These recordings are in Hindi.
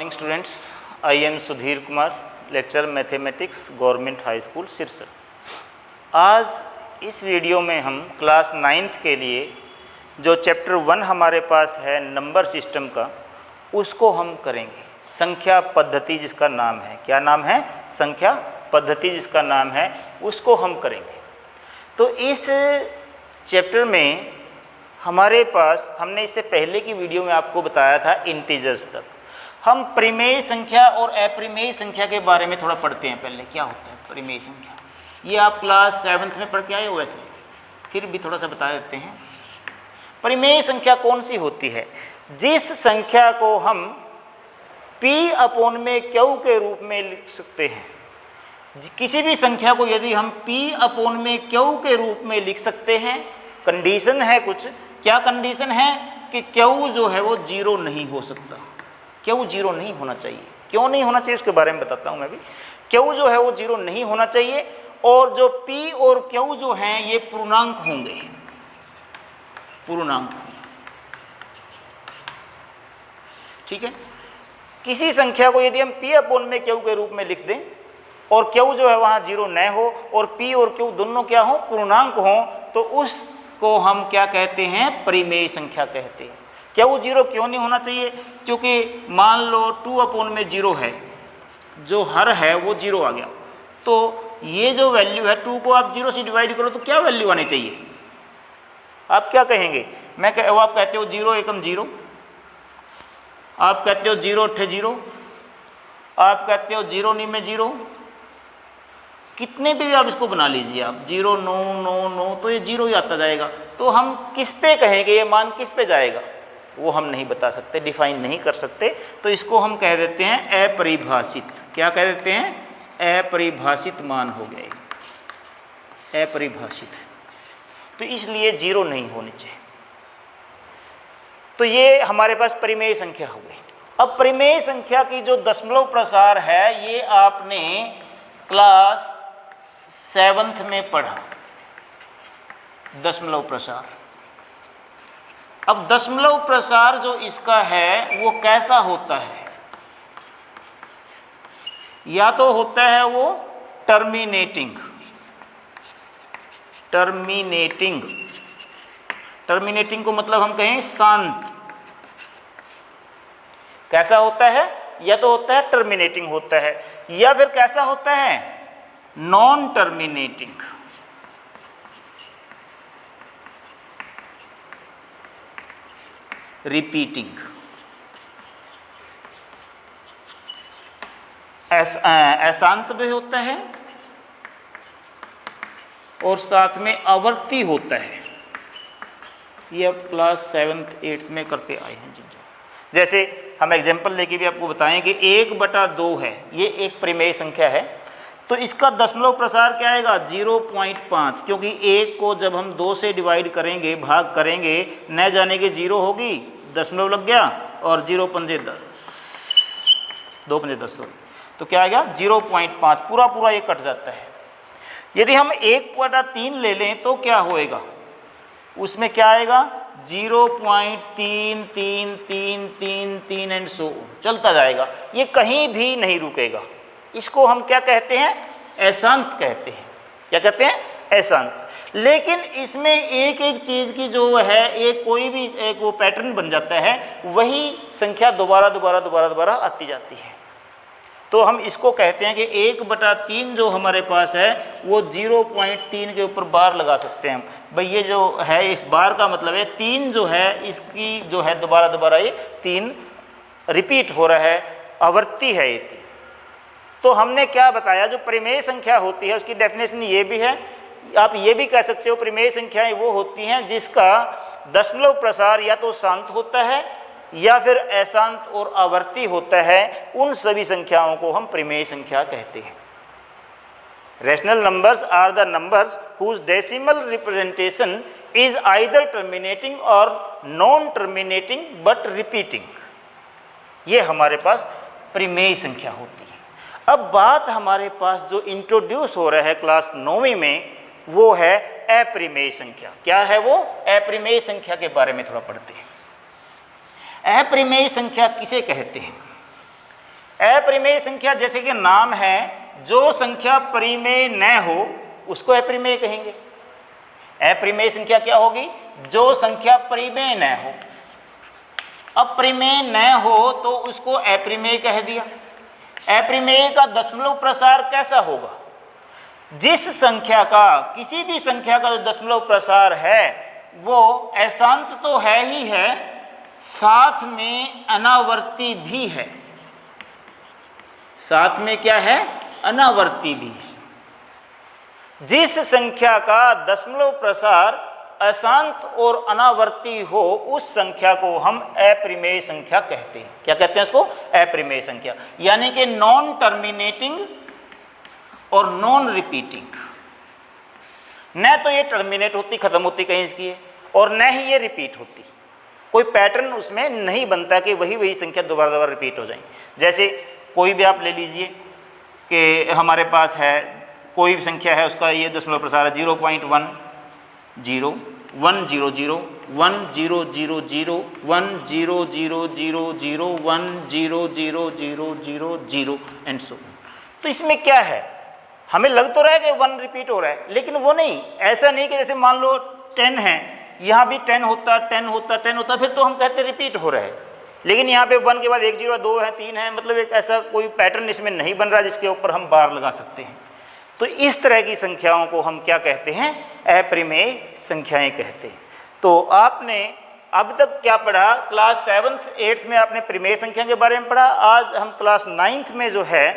Morning students, I am Sudhir Kumar, lecture mathematics, government high school Sirsa. आज इस वीडियो में हम क्लास 9th के लिए जो चैप्टर 1 हमारे पास है नंबर सिस्टम का, उसको हम करेंगे। संख्या पद्धति जिसका नाम है, क्या नाम है? संख्या पद्धति जिसका नाम है, उसको हम करेंगे। तो इस चैप्टर में हमारे पास, हमने इससे पहले की वीडियो में आपको बताया था इंटीजर्स तक। हम परिमेय संख्या और अपरिमेय संख्या के बारे में थोड़ा पढ़ते हैं। पहले क्या होता है परिमेय संख्या, ये आप क्लास 7th में पढ़ के आए हो, वैसे फिर भी थोड़ा सा बता देते हैं। परिमेय संख्या कौन सी होती है? जिस संख्या को हम P/Q के रूप में लिख सकते हैं। किसी भी संख्या को यदि हम P/Q के रूप में लिख सकते हैं, कंडीशन है कुछ। क्या कंडीशन है? कि Q जो है वो 0 नहीं हो सकता। Q 0 नहीं होना चाहिए। क्यों नहीं होना चाहिए उसके बारे में बताता हूँ मैं भी। Q जो है वो 0 नहीं होना चाहिए, और जो P और Q जो हैं ये पूर्णांक होंगे, पूर्णांक। ठीक है। किसी संख्या को यदि हम P/Q के रूप में लिख दें और Q जो है वहाँ 0 न हो और P और Q दोनों क्या हो? पूर्णांक हो, तो उसको हम क्या कहते हैं? परिमेय संख्या कहते हैं। Q 0 क्यों नहीं होना चाहिए? क्योंकि मान लो 2/0 है, जो हर है वो 0 आ गया, तो ये जो वैल्यू है 2 को आप 0 से डिवाइड करो तो क्या वैल्यू आनी चाहिए? आप क्या कहेंगे? आप कहते हो 0 एकम 0, आप कहते हो 0 अट्ठे 0, आप कहते हो 0 निमे 0, कितने भी आप इसको बना लीजिए आप, 0 9 9 9, तो ये 0 ही आता जाएगा। तो हम किस पे कहेंगे? ये मान किस पे जाएगा वो हम नहीं बता सकते, डिफाइन नहीं कर सकते। तो इसको हम कह देते हैं अपरिभाषित। क्या कह देते हैं? अपरिभाषित मान हो गया, अपरिभाषित। तो इसलिए 0 नहीं होनी चाहिए। तो ये हमारे पास परिमेय संख्या हो गई। अब परिमेय संख्या की जो दशमलव प्रसार है, ये आपने क्लास 7th में पढ़ा, दशमलव प्रसार। अब दशमलव प्रसार जो इसका है वो कैसा होता है? या तो होता है वो टर्मिनेटिंग, टर्मिनेटिंग, टर्मिनेटिंग को मतलब हम कहें शांत। कैसा होता है? या तो होता है टर्मिनेटिंग होता है, या फिर कैसा होता है? Non terminating. रिपीटिंग। अशांत भी होता है और साथ में आवर्ती होता है। ये अब क्लास 7th 8th में करते आए हैं। जैसे हम एग्जाम्पल लेके भी आपको बताएं कि 1/2 है, ये एक परिमेय संख्या है, तो इसका दशमलव प्रसार क्या आएगा? 0.5, क्योंकि 1 को जब हम 2 से डिवाइड करेंगे, भाग करेंगे, न जाने के 0 होगी, दशमलव लग गया, और 0 पंजे 10, 2 पंजे 10 होगी, तो क्या आएगा? 0.5, पूरा पूरा ये कट जाता है। यदि हम 1/3 ले लें तो क्या होएगा? उसमें क्या आएगा? 0.3333 एंड सो चलता जाएगा, ये कहीं भी नहीं रुकेगा। इसको हम क्या कहते हैं? अशांत कहते हैं। क्या कहते हैं? अशांत। लेकिन इसमें एक एक चीज़ की जो है, एक कोई भी एक वो पैटर्न बन जाता है, वही संख्या दोबारा दोबारा दोबारा दोबारा आती जाती है। तो हम इसको कहते हैं कि 1/3 जो हमारे पास है वो 0.3 के ऊपर बार लगा सकते हैं। भाई ये जो है, इस बार का मतलब है 3 जो है, इसकी जो है दोबारा दोबारा ये 3 रिपीट हो रहा है, आवर्ती है ये 3। तो हमने क्या बताया? जो परिमेय संख्या होती है उसकी डेफिनेशन ये भी है, आप ये भी कह सकते हो परिमेय संख्याएं वो होती हैं जिसका दशमलव प्रसार या तो शांत होता है या फिर अशांत और आवर्ती होता है। उन सभी संख्याओं को हम परिमेय संख्या कहते हैं। Rational numbers are the numbers whose decimal representation is either terminating और नॉन टर्मिनेटिंग बट रिपीटिंग। ये हमारे पास परिमेय संख्या होती है। अब बात हमारे पास जो इंट्रोड्यूस हो रहा है क्लास 9वीं में, वो है अपरिमेय संख्या। क्या है वो? अपरिमेय संख्या के बारे में थोड़ा पढ़ते हैं। अपरिमेय संख्या किसे कहते हैं? अपरिमेय संख्या जैसे कि नाम है, जो संख्या परिमेय न हो उसको अपरिमेय कहेंगे। अपरिमेय संख्या क्या होगी? जो संख्या परिमेय न हो। अपरिमेय न हो तो उसको अपरिमेय कह दिया। अपरिमेय का दशमलव प्रसार कैसा होगा? जिस संख्या का, किसी भी संख्या का जो दशमलव प्रसार है वो अशांत तो है ही है, साथ में अनावर्ती भी है। साथ में क्या है? अनावर्ती भी है। जिस संख्या का दशमलव प्रसार अशांत और अनावर्ती हो उस संख्या को हम अपरिमेय संख्या कहते हैं। क्या कहते हैं उसको? अपरिमेय संख्या। यानी कि नॉन टर्मिनेटिंग और नॉन रिपीटिंग। न तो ये टर्मिनेट होती, खत्म होती कहीं इसकी, और न ही ये रिपीट होती। कोई पैटर्न उसमें नहीं बनता कि वही संख्या दोबारा दोबारा रिपीट हो जाए। जैसे कोई भी आप ले लीजिए कि हमारे पास है कोई भी संख्या है, उसका ये दशमलव प्रसार है 0.1 0 1 0 0 1 0 0 0 1 0 0 0 0 1 0 0 0 0 0 एंड सो। तो इसमें क्या है? हमें लग तो रहा है कि 1 रिपीट हो रहा है, लेकिन वो नहीं। ऐसा नहीं कि जैसे मान लो 10 है, यहाँ भी 10 होता 10 होता 10 होता, फिर तो हम कहते रिपीट हो रहा है। लेकिन यहाँ पे 1 के बाद 1 0 2 है 3 है, मतलब एक ऐसा कोई पैटर्न इसमें नहीं बन रहा जिसके ऊपर हम बार लगा सकते हैं। तो इस तरह की संख्याओं को हम क्या कहते हैं? अपरिमेय संख्याएं कहते हैं। तो आपने अब तक क्या पढ़ा? क्लास 7th 8th में आपने परिमेय संख्या के बारे में पढ़ा। आज हम क्लास 9th में जो है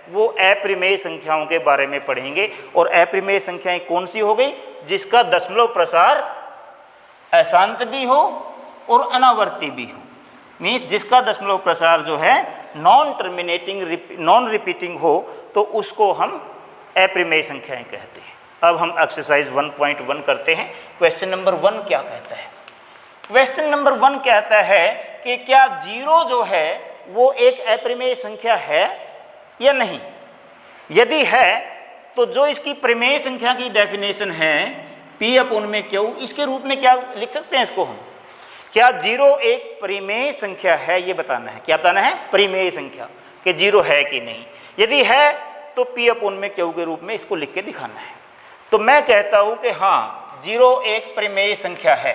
वो अपरिमेय संख्याओं के बारे में पढ़ेंगे। और अपरिमेय संख्याएं कौन सी हो गई? जिसका दशमलव प्रसार अशांत भी हो और अनावर्ती भी हो। मीन्स जिसका दशमलव प्रसार जो है नॉन टर्मिनेटिंग नॉन रिपीटिंग हो तो उसको हम अपरिमेय संख्याएं कहते हैं। अब हम एक्सरसाइज 1.1 करते हैं। क्वेश्चन नंबर 1 क्या कहता है? क्वेश्चन नंबर 1 कहता है कि क्या 0 जो है वो एक अपरिमेय संख्या है या नहीं। यदि है तो जो इसकी परिमेय संख्या की डेफिनेशन है P/Q, इसके रूप में क्या लिख सकते हैं इसको हम? क्या 0 एक परिमेय संख्या है, ये बताना है। क्या बताना है? परिमेय संख्या, कि 0 है कि नहीं। यदि है तो P/Q के रूप में इसको लिख के दिखाना है। तो मैं कहता हूं कि हाँ 0 एक परिमेय संख्या है।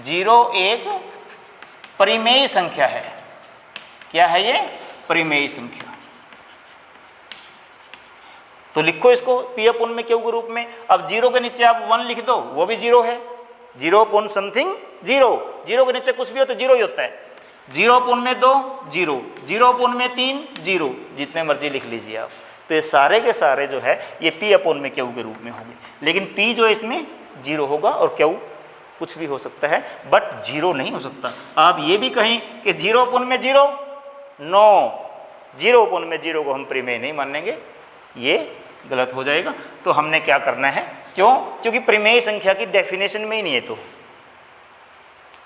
0 एक परिमेय संख्या है। क्या है ये? परिमेय संख्या। तो लिखो इसको P/Q के रूप में। अब 0 के नीचे आप 1 लिख दो, वो भी 0 है। 0 समथिंग 0, 0 के नीचे कुछ भी हो तो 0 ही होता है। 0 में 2 0, 0 में 3 0, जितने मर्जी लिख लीजिए आप। तो ये सारे के सारे जो है ये P/Q के रूप में होंगे। लेकिन P जो है इसमें 0 होगा और Q कुछ भी हो सकता है, बट 0 नहीं हो सकता। आप ये भी कहें कि 0 में 0, नो, 0 में 0 को हम परिमेय नहीं मानेंगे, ये गलत हो जाएगा। तो हमने क्या करना है? क्यों? क्योंकि परिमेय संख्या की डेफिनेशन में ही नहीं है। तो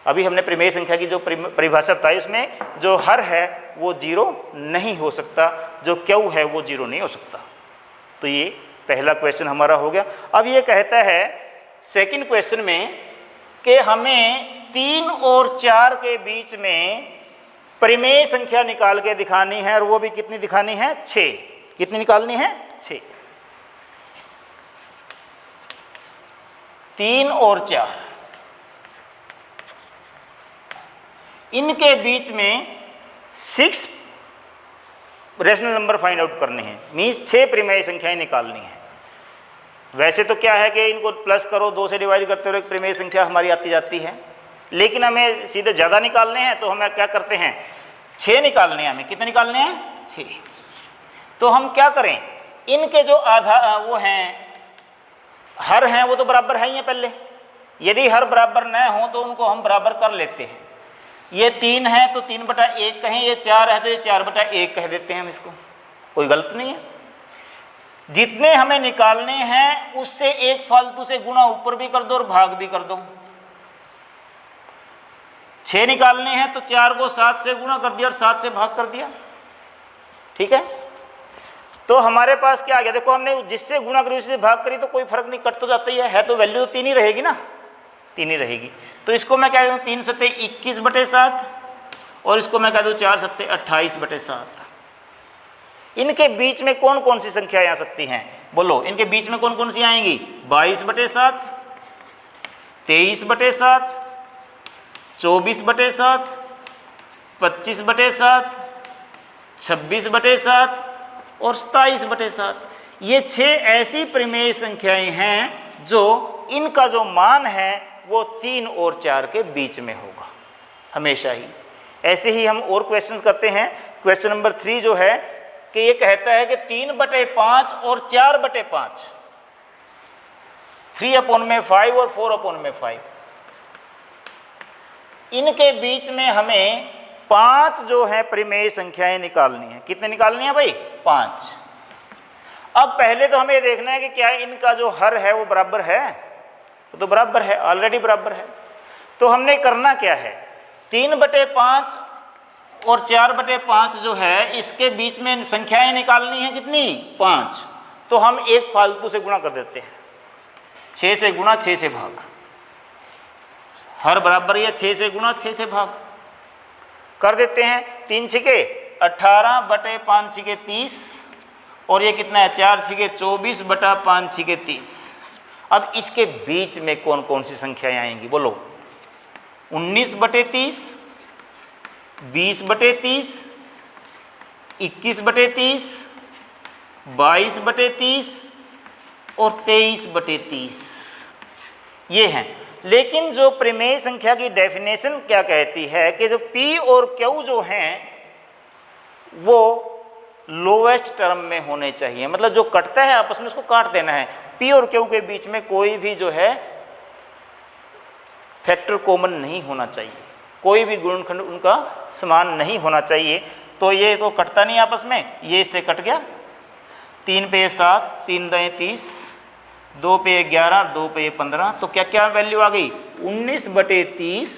अभी हमने परिमेय संख्या की जो परिभाषा बताई उसमें जो हर है वो 0 नहीं हो सकता, जो Q है वो 0 नहीं हो सकता। तो ये पहला क्वेश्चन हमारा हो गया। अब ये कहता है सेकंड क्वेश्चन में कि हमें 3 और 4 के बीच में परिमेय संख्या निकाल के दिखानी है, और वो भी कितनी दिखानी है? 6। कितनी निकालनी है? 6। 3 और 4 इनके बीच में 6 रेशनल नंबर फाइंड आउट करने हैं। मीन्स 6 परिमेय संख्याएं निकालनी है। वैसे तो क्या है कि इनको प्लस करो, 2 से डिवाइड करते हो, एक परिमेय संख्या हमारी आती जाती है। लेकिन हमें सीधे ज़्यादा निकालने हैं तो हमें क्या करते हैं? 6 निकालने हैं। हमें कितने निकालने हैं? 6। तो हम क्या करें? इनके जो आधा वो हैं, हर हैं, वो तो बराबर है ही हैं पहले। यदि हर बराबर न हो तो उनको हम बराबर कर लेते हैं। ये 3 है तो 3/1 कहें, ये 4 है तो ये 4/1 कह देते हैं हम इसको। कोई गलत नहीं है। जितने हमें निकालने हैं उससे एक फालतू से गुणा ऊपर भी कर दो और भाग भी कर दो। 6 निकालने हैं तो 4 को 7 से गुणा कर दिया और 7 से भाग कर दिया। ठीक है, तो हमारे पास क्या आ गया? देखो हमने जिससे गुणा करी उससे भाग करी तो कोई फर्क नहीं, कट तो जाता ही है तो वैल्यू तो 3 ही रहेगी ना, 3 ही रहेगी। तो इसको मैं कह दूँ 3 × 7 = 21/7 और इसको मैं कह दूँ 4 × 7 = 28/7। इनके बीच में कौन कौन सी संख्याएं आ सकती हैं, बोलो इनके बीच में कौन कौन सी आएंगी? 22/7, 23/7, 24/7, 25/7, 26/7 और 27/7। ये 6 ऐसी परिमेय संख्याएं हैं जो इनका जो मान है वो 3 और 4 के बीच में होगा हमेशा ही। ऐसे ही हम और क्वेश्चंस करते हैं। क्वेश्चन नंबर 3 जो है कि ये कहता है कि 3/5 और 4/5, 3/5 और 4/5, इनके बीच में हमें 5 जो है परिमेय संख्याएं निकालनी है। कितने निकालनी है भाई? 5। अब पहले तो हमें देखना है कि क्या इनका जो हर है वो बराबर है, तो बराबर है, ऑलरेडी बराबर है। तो हमने करना क्या है, 3/5 और 4/5 जो है इसके बीच में संख्याएं निकालनी है कितनी? 5। तो हम एक फालतू से गुणा कर देते हैं, 6 से गुणा 6 से भाग, हर बराबर या 6 से गुणा 6 से भाग कर देते हैं। 3 छिके 18/5 छिके 30 और ये कितना है? 4 छिके 24/5 छिके 30। अब इसके बीच में कौन कौन सी संख्याएं आएंगी बोलो? 19/30, 20/30, 21/30, 22/30 और 23/30 ये हैं। लेकिन जो परिमेय संख्या की डेफिनेशन क्या कहती है कि जो P और Q जो हैं वो लोवेस्ट टर्म में होने चाहिए, मतलब जो कटता है आपस में उसको काट देना है। P और Q के बीच में कोई भी जो है फैक्टर कॉमन नहीं होना चाहिए, कोई भी गुणनखंड उनका समान नहीं होना चाहिए। तो ये तो कटता नहीं आपस में, ये इससे कट गया। 3 पे 7, 3 दाएँ 30, 2 पे 11, 2 पे 15, तो क्या क्या वैल्यू आ गई? 19/30,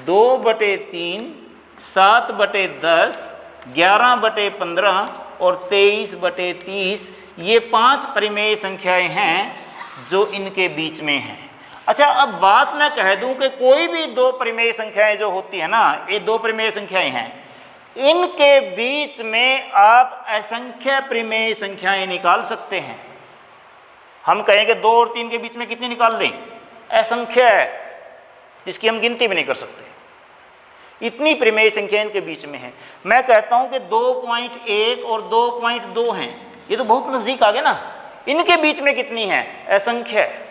2/3, 7/10, 11/15 और 23/30। ये 5 परिमेय संख्याएं हैं जो इनके बीच में हैं। अच्छा, अब बात मैं कह दूं कि कोई भी 2 परिमेय संख्याएं जो होती है ना, ये 2 परिमेय संख्याएं हैं, इनके बीच में आप असंख्य परिमेय संख्याएं निकाल सकते हैं। हम कहेंगे 2 और 3 के बीच में कितनी निकाल दें? असंख्य है, जिसकी हम गिनती भी नहीं कर सकते, इतनी परिमेय संख्या इनके बीच में है। मैं कहता हूं कि 2.1 और 2.2 हैं, ये तो बहुत नज़दीक आ गए ना। इनके बीच में कितनी है? असंख्य है।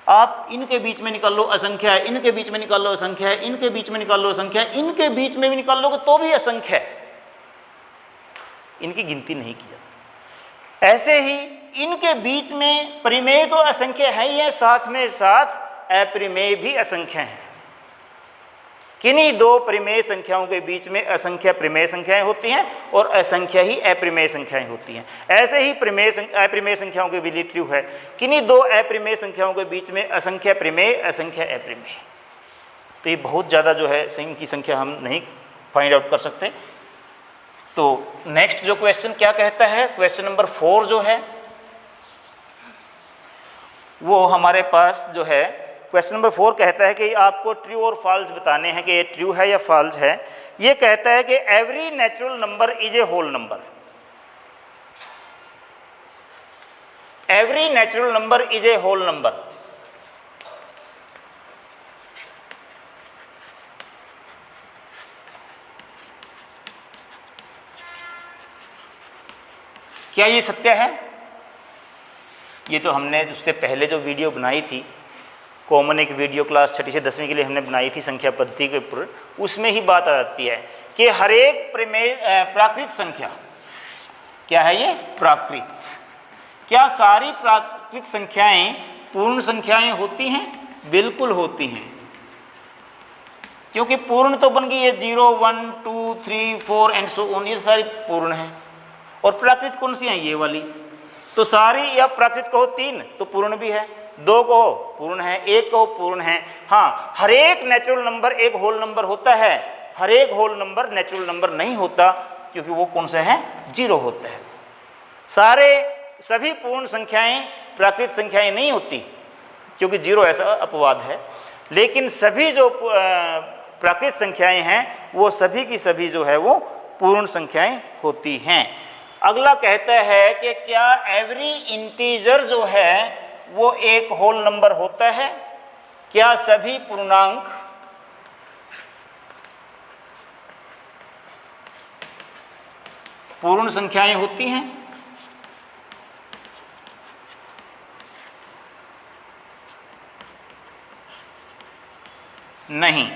आप इनके बीच में निकाल लो असंख्य है, इनके बीच में निकाल लो असंख्य है, इनके बीच में निकाल लो असंख्य है, इनके बीच में भी निकाल लोगे तो भी असंख्य है, इनकी गिनती नहीं की जाती। ऐसे ही इनके बीच में परिमेय तो असंख्य है ही है, साथ में साथ अपरिमेय भी असंख्य हैं। किन्हीं 2 परिमेय संख्याओं के बीच में असंख्य परिमेय संख्याएं होती हैं और असंख्य ही अपरिमेय संख्याएं होती हैं। ऐसे ही अपरिमेय संख्याओं के भी ट्रू है, किन्हीं 2 अपरिमेय संख्याओं के बीच में असंख्य परिमेय, असंख्य अपरिमेय। तो ये बहुत ज़्यादा जो है इनकी संख्या हम नहीं फाइंड आउट कर सकते। तो नेक्स्ट जो क्वेश्चन क्या कहता है, क्वेश्चन नंबर 4 जो है वो हमारे पास जो है क्वेश्चन नंबर 4 कहता है कि आपको ट्रू और फॉल्स बताने हैं कि ये ट्रू है या फॉल्स है। ये कहता है कि every natural number is a whole number. Every natural number is a whole number. क्या ये सत्य है? ये तो हमने उससे पहले जो वीडियो बनाई थी, कॉमन एक वीडियो क्लास 6ठी से 10वीं के लिए हमने बनाई थी संख्या पद्धति के ऊपर, उसमें ही बात आ जाती है कि हर एक प्राकृत संख्या क्या है? ये प्राकृत। क्या सारी प्राकृत संख्याएं पूर्ण संख्याएं होती हैं? बिल्कुल होती हैं, क्योंकि पूर्ण तो बन गई है 0, 1, 2, 3, 4 एंड सो ऑन, ये सारी पूर्ण हैं। और प्राकृत कौन सी हैं? ये वाली। तो सारी, या प्राकृत कहो 3 तो पूर्ण भी है, 2 कहो पूर्ण है, 1 कहो पूर्ण है। हाँ, हर एक नेचुरल नंबर एक होल नंबर होता है, हर एक होल नंबर नेचुरल नंबर नहीं होता, क्योंकि वो कौन सा है? 0 होता है। सभी पूर्ण संख्याएं प्राकृत संख्याएं नहीं होती, क्योंकि 0 ऐसा अपवाद है। लेकिन सभी जो प्राकृत संख्याएं हैं वो सभी की सभी जो है वो पूर्ण संख्याएं होती हैं। अगला कहता है कि क्या एवरी इंटीजर जो है वो एक होल नंबर होता है? क्या सभी पूर्णांक पूर्ण संख्याएं होती हैं? नहीं।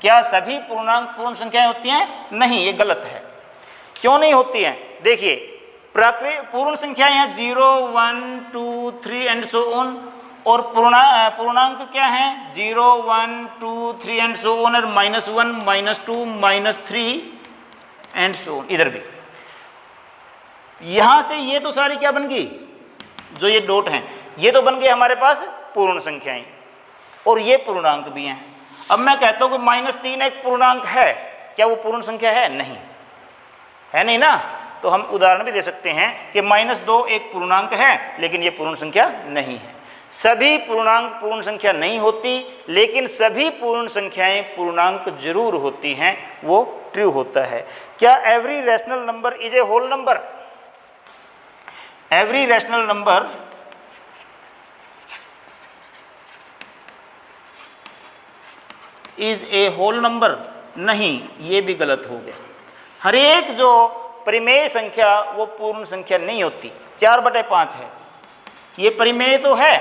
क्या सभी पूर्णांक पूर्ण संख्याएं होती हैं? नहीं, ये गलत है। क्यों नहीं होती हैं? देखिए, पूर्ण संख्याएं हैं 0, 1, 2, 3 एंड सो ऑन, और पूर्णांक क्या हैं? 0, 1, 2, 3 एंड सो ऑन, और -1, -2, -3 एंड सो ऑन। इधर भी यहां से ये तो सारी क्या बन गई, जो ये डॉट हैं ये तो बन गए हमारे पास पूर्ण संख्याएं, और ये पूर्णांक भी हैं। अब मैं कहता हूं कि -3 एक पूर्णांक है, क्या वो पूर्ण संख्या है? नहीं है, नहीं ना। तो हम उदाहरण भी दे सकते हैं कि -2 एक पूर्णांक है, लेकिन ये पूर्ण संख्या नहीं है। सभी पूर्णांक पूर्ण संख्या नहीं होती, लेकिन सभी पूर्ण संख्याएं पूर्णांक जरूर होती हैं, वो ट्रू होता है। क्या every rational number is a whole number? Every rational number is a whole number? नहीं, ये भी गलत हो गया। हर एक जो परिमेय संख्या वो पूर्ण संख्या नहीं होती। 4/5 है, ये परिमेय तो है,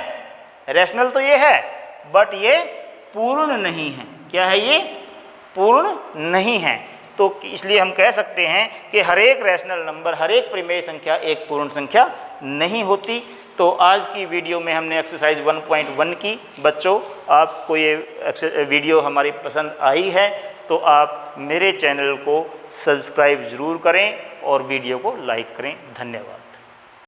रैशनल तो ये है, बट ये पूर्ण नहीं है। क्या है ये? पूर्ण नहीं है। तो इसलिए हम कह सकते हैं कि हर एक रैशनल नंबर, हर एक परिमेय संख्या एक पूर्ण संख्या नहीं होती। तो आज की वीडियो में हमने एक्सरसाइज 1.1 की। बच्चों, आपको ये वीडियो हमारी पसंद आई है तो आप मेरे चैनल को सब्सक्राइब ज़रूर करें और वीडियो को लाइक करें। धन्यवाद।